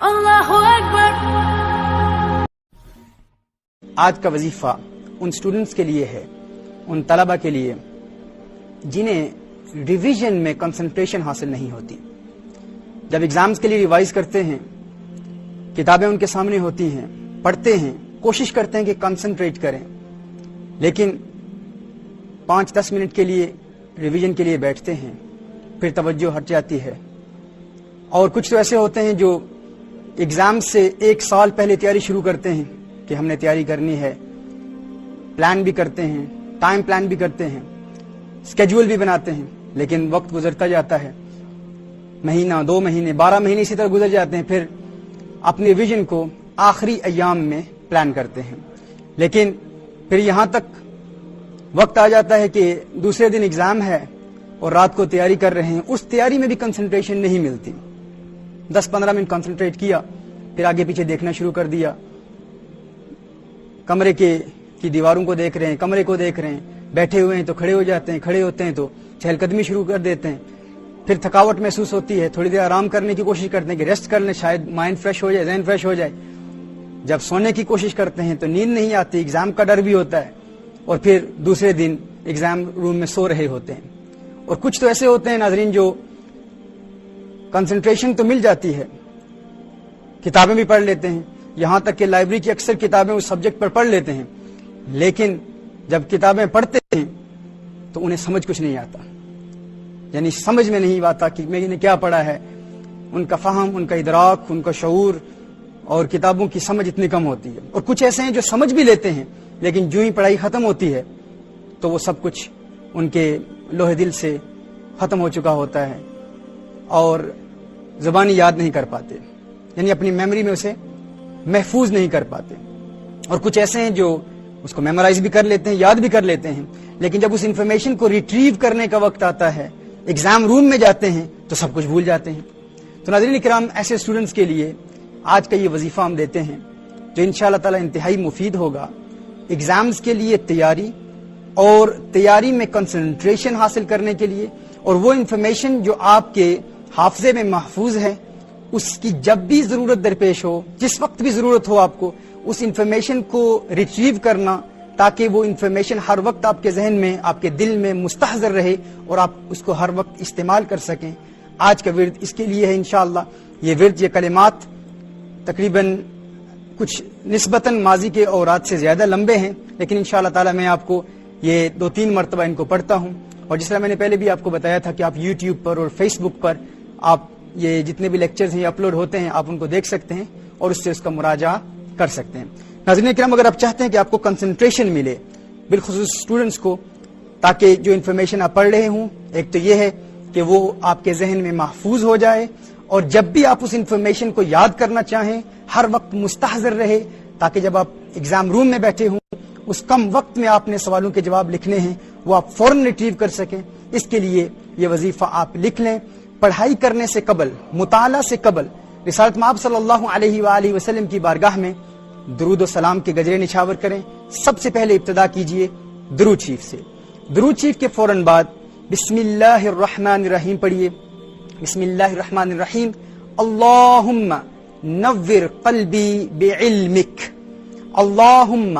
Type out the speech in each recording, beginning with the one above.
اللہ اکبر۔ آج کا وظیفہ ان سٹوڈنٹس کے لیے ہے، ان طلبہ کے لیے جنہیں ریویژن میں کنسنٹریشن حاصل نہیں ہوتی۔ جب ایگزامز کے لیے ریوائز کرتے ہیں، کتابیں ان کے سامنے ہوتی ہیں، پڑھتے ہیں، کوشش کرتے ہیں کہ کنسنٹریٹ کریں، لیکن 5-10 منٹ کے لیے ریویژن کے لیے بیٹھتے ہیں، پھر توجہ ہٹ جاتی ہے۔ اور کچھ تو ایسے ہوتے ہیں جو ایگزام سے 1 سال پہلے تیاری شروع کرتے ہیں کہ ہم نے تیاری کرنی ہے، پلان بھی کرتے ہیں، ٹائم پلان بھی کرتے ہیں، اسکیجول بھی بناتے ہیں، لیکن وقت گزرتا جاتا ہے، مہینہ 2 مہینے 12 مہینے اسی طرح گزر جاتے ہیں، پھر اپنے ریویژن کو آخری ایام میں پلان کرتے ہیں، لیکن پھر یہاں تک وقت آ جاتا ہے کہ دوسرے دن ایگزام ہے اور رات کو تیاری کر رہے ہیں، اس تیاری میں بھی کنسنٹریشن نہیں ملتی۔ 10-15 منٹ کنسنٹریٹ کیا، پھر آگے پیچھے دیکھنا شروع کر دیا، کمرے کی دیواروں کو دیکھ رہے ہیں، کمرے کو دیکھ رہے ہیں، بیٹھے ہوئے ہیں تو کھڑے ہو جاتے ہیں، کھڑے ہوتے ہیں تو چہل قدمی شروع کر دیتے ہیں، پھر تھکاوٹ محسوس ہوتی ہے، تھوڑی دیر آرام کرنے کی کوشش کرتے ہیں کہ ریسٹ کر لیں، شاید مائنڈ فریش ہو جائے، ذہن فریش ہو جائے۔ جب سونے کی کوشش کرتے ہیں تو نیند نہیں آتی، ایگزام کا ڈر بھی ہوتا ہے، اور پھر دوسرے دن ایگزام روم میں سو رہے ہوتے ہیں۔ اور کچھ تو ایسے ہوتے ہیں ناظرین جو کنسنٹریشن تو مل جاتی ہے، کتابیں بھی پڑھ لیتے ہیں، یہاں تک کہ لائبریری کی اکثر کتابیں اس سبجیکٹ پر پڑھ لیتے ہیں، لیکن جب کتابیں پڑھتے ہیں تو انہیں سمجھ کچھ نہیں آتا، یعنی سمجھ میں نہیں آتا کہ میں نے کیا پڑھا ہے، ان کا فہم، ان کا ادراک، ان کا شعور اور کتابوں کی سمجھ اتنی کم ہوتی ہے۔ اور کچھ ایسے ہیں جو سمجھ بھی لیتے ہیں، لیکن جو ہی پڑھائی ختم ہوتی ہے تو وہ سب کچھ ان کے لوح دل سے ختم ہو چکا ہوتا ہے اور زبانی یاد نہیں کر پاتے، یعنی اپنی میموری میں اسے محفوظ نہیں کر پاتے۔ اور کچھ ایسے ہیں جو اس کو میمورائز بھی کر لیتے ہیں، یاد بھی کر لیتے ہیں، لیکن جب اس انفارمیشن کو ریٹریو کرنے کا وقت آتا ہے، ایگزام روم میں جاتے ہیں تو سب کچھ بھول جاتے ہیں۔ تو ناظرین کرام، ایسے اسٹوڈنٹس کے لیے آج کا یہ وظیفہ ہم دیتے ہیں جو انشاءاللہ تعالی انتہائی مفید ہوگا ایگزامز کے لیے تیاری اور تیاری میں کنسنٹریشن حاصل کرنے کے لیے، اور وہ انفارمیشن جو آپ کے حافظے میں محفوظ ہے اس کی جب بھی ضرورت درپیش ہو، جس وقت بھی ضرورت ہو آپ کو اس انفارمیشن کو ریٹریو کرنا، تاکہ وہ انفارمیشن ہر وقت آپ کے ذہن میں، آپ کے دل میں مستحضر رہے اور آپ اس کو ہر وقت استعمال کر سکیں۔ آج کا ورد اس کے لیے ہے انشاءاللہ۔ یہ ورد، یہ کلمات تقریباً کچھ نسبتاً ماضی کے اورات سے زیادہ لمبے ہیں، لیکن انشاءاللہ تعالی میں آپ کو یہ 2-3 مرتبہ ان کو پڑھتا ہوں، اور جس طرح میں نے پہلے بھی آپ کو بتایا تھا کہ آپ یوٹیوب پر اور فیس بک پر آپ یہ جتنے بھی لیکچرز ہیں اپلوڈ ہوتے ہیں، آپ ان کو دیکھ سکتے ہیں اور اس سے اس کا مراجعہ کر سکتے ہیں۔ ناظرین کرام، اگر آپ چاہتے ہیں کہ آپ کو کنسنٹریشن ملے، بالخصوص اسٹوڈنٹس کو، تاکہ جو انفارمیشن آپ پڑھ رہے ہوں، ایک تو یہ ہے کہ وہ آپ کے ذہن میں محفوظ ہو جائے، اور جب بھی آپ اس انفارمیشن کو یاد کرنا چاہیں ہر وقت مستحضر رہے، تاکہ جب آپ ایگزام روم میں بیٹھے ہوں اس کم وقت میں آپ نے سوالوں کے جواب لکھنے ہیں وہ آپ فوراً ریٹریو کر سکیں۔ اس کے لیے یہ وظیفہ آپ لکھ لیں۔ پڑھائی کرنے سے قبل، مطالعہ سے قبل رسالت مآب صلی اللہ علیہ وآلہ وسلم کی بارگاہ میں درود و سلام کے گجرے نچھاور کریں۔ سب سے پہلے ابتدا کیجئے درود شریف سے۔ درود شریف کے فوراً بعد بسم اللہ الرحمن الرحیم پڑھیے۔ بسم اللہ الرحمن الرحیم۔ اللہم نور قلبی بعلمک، اللہم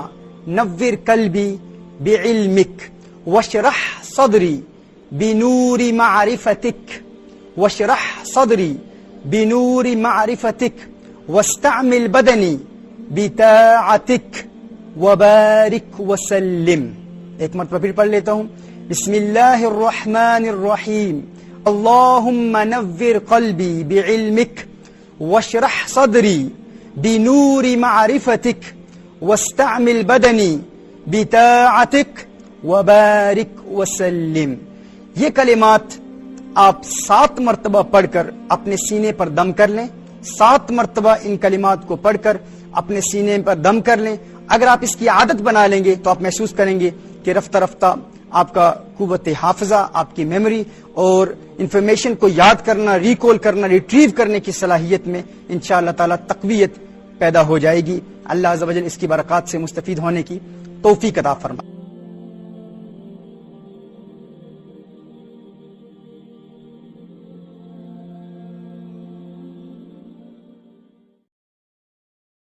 نور قلبی بعلمک واشرح صدری بنور معرفتک، واشرح صدری بنور معرفتک واستعمل بدنی بطاعتک وبارک وسلم۔ ایک مرتبہ پھر پڑھ لیتا ہوں۔ بسم اللہ الرحمن الرحیم۔ اللہم نور قلبی بعلمک واشرح صدری بنور معرفتک واستعمل بدنی بطاعتک وبارک وسلم۔ یہ کلمات آپ 7 مرتبہ پڑھ کر اپنے سینے پر دم کر لیں۔ 7 مرتبہ ان کلمات کو پڑھ کر اپنے سینے پر دم کر لیں۔ اگر آپ اس کی عادت بنا لیں گے تو آپ محسوس کریں گے کہ رفتہ رفتہ آپ کا قوت حافظہ، آپ کی میموری اور انفارمیشن کو یاد کرنا، ریکال کرنا، ریٹریو کرنے کی صلاحیت میں انشاءاللہ تعالی تقویت پیدا ہو جائے گی۔ اللہ عز و جل اس کی برکات سے مستفید ہونے کی توفیق عطا فرمائے۔